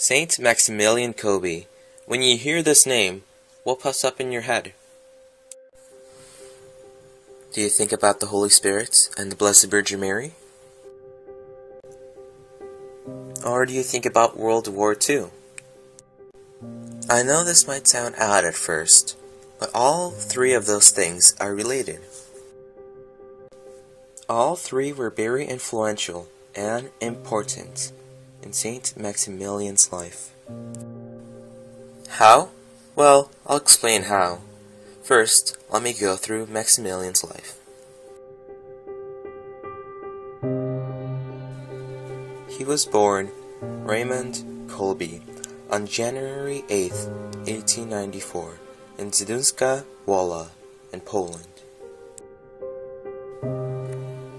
Saint Maximilian Kolbe. When you hear this name, what pops up in your head? Do you think about the Holy Spirit and the Blessed Virgin Mary? Or do you think about World War II? I know this might sound odd at first, but all three of those things are related. All three were very influential and important in Saint Maximilian's life. How? Well, I'll explain how. First, let me go through Maximilian's life. He was born Raymond Kolbe on January 8, 1894, in Zduńska Wola in Poland.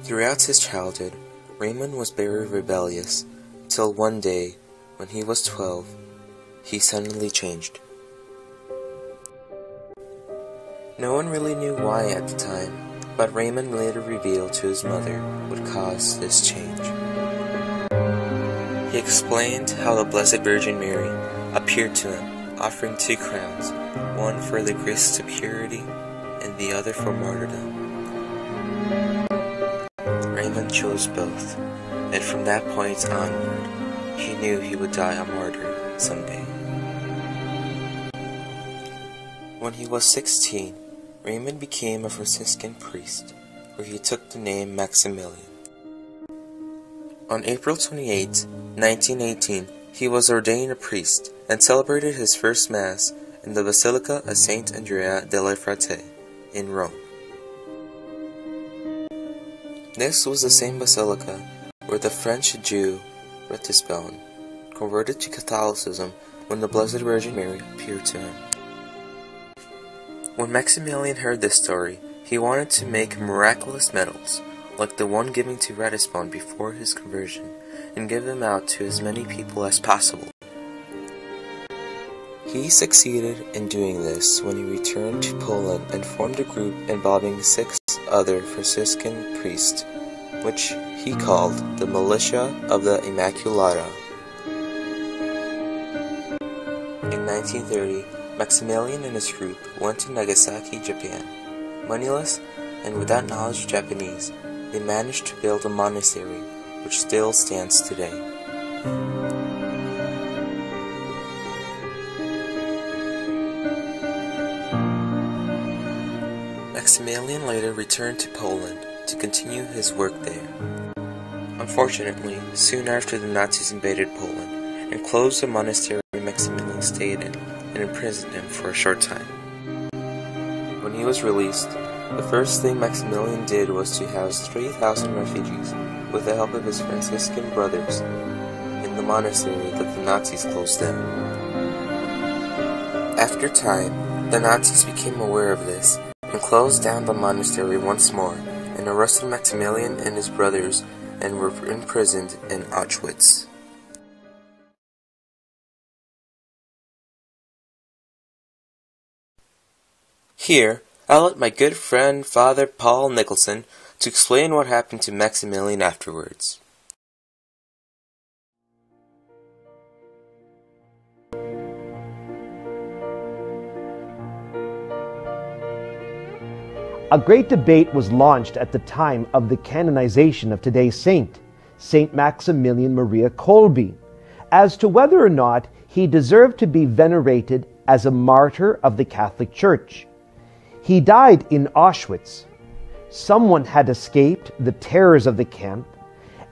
Throughout his childhood, Raymond was very rebellious, till one day, when he was 12, he suddenly changed. No one really knew why at the time, but Raymond later revealed to his mother what caused this change. He explained how the Blessed Virgin Mary appeared to him, offering 2 crowns, one for the grace to purity and the other for martyrdom. Raymond chose both, and from that point onward, he knew he would die a martyr someday. When he was 16, Raymond became a Franciscan priest, where he took the name Maximilian. On April 28, 1918, he was ordained a priest and celebrated his first Mass in the Basilica of Saint Andrea delle Frate in Rome. This was the same basilica where the French Jew Ratisbonne converted to Catholicism when the Blessed Virgin Mary appeared to him. When Maximilian heard this story, he wanted to make miraculous medals, like the one given to Ratisbonne before his conversion, and give them out to as many people as possible. He succeeded in doing this when he returned to Poland and formed a group involving 6 other Franciscan priests, which he called the Militia of the Immaculata. In 1930, Maximilian and his group went to Nagasaki, Japan. Moneyless and without knowledge of Japanese, they managed to build a monastery, which still stands today. Maximilian later returned to Poland to continue his work there. Unfortunately, soon after the Nazis invaded Poland and closed the monastery Maximilian stayed in and imprisoned him for a short time. When he was released, the first thing Maximilian did was to house 3,000 refugees with the help of his Franciscan brothers in the monastery that the Nazis closed down. After time, the Nazis became aware of this and closed down the monastery once more and arrested Maximilian and his brothers and were imprisoned in Auschwitz. Here, I'll let my good friend Father Paul Nicholson to explain what happened to Maximilian afterwards. A great debate was launched at the time of the canonization of today's saint, Saint Maximilian Maria Kolbe, as to whether or not he deserved to be venerated as a martyr of the Catholic Church. He died in Auschwitz. Someone had escaped the terrors of the camp,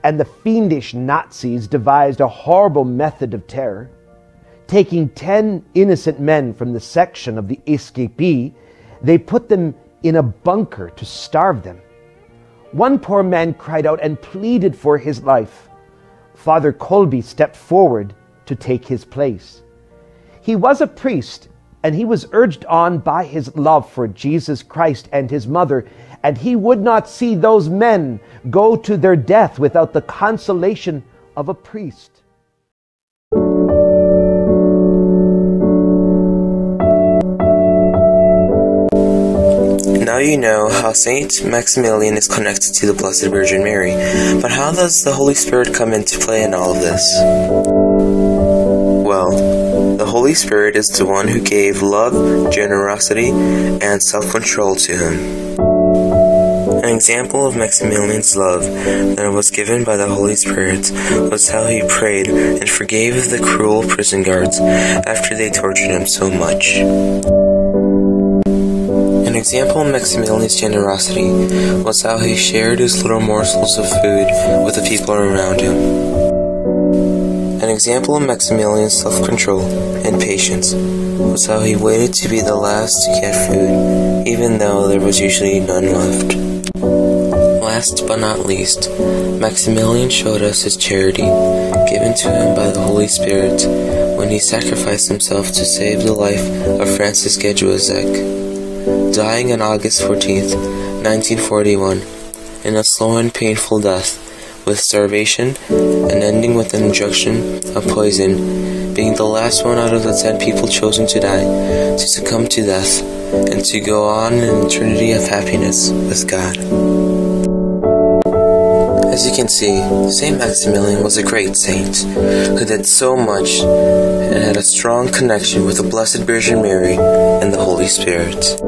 and the fiendish Nazis devised a horrible method of terror. Taking 10 innocent men from the section of the escapee, they put them in a bunker to starve them. One poor man cried out and pleaded for his life. Father Kolbe stepped forward to take his place. He was a priest, and he was urged on by his love for Jesus Christ and his mother, and he would not see those men go to their death without the consolation of a priest. Now you know how Saint Maximilian is connected to the Blessed Virgin Mary, but how does the Holy Spirit come into play in all of this? well. The Holy Spirit is the one who gave love, generosity, and self-control to him. An example of Maximilian's love that was given by the Holy Spirit was how he prayed and forgave the cruel prison guards after they tortured him so much. An example of Maximilian's generosity was how he shared his little morsels of food with the people around him. An example of Maximilian's self-control and patience was how he waited to be the last to get food, even though there was usually none left. Last but not least, Maximilian showed us his charity, given to him by the Holy Spirit, when he sacrificed himself to save the life of Franciscan, dying on August 14th, 1941, in a slow and painful death, with starvation and ending with an injection of poison, being the last one out of the 10 people chosen to die, to succumb to death, and to go on an eternity of happiness with God. As you can see, Saint Maximilian was a great saint, who did so much and had a strong connection with the Blessed Virgin Mary and the Holy Spirit.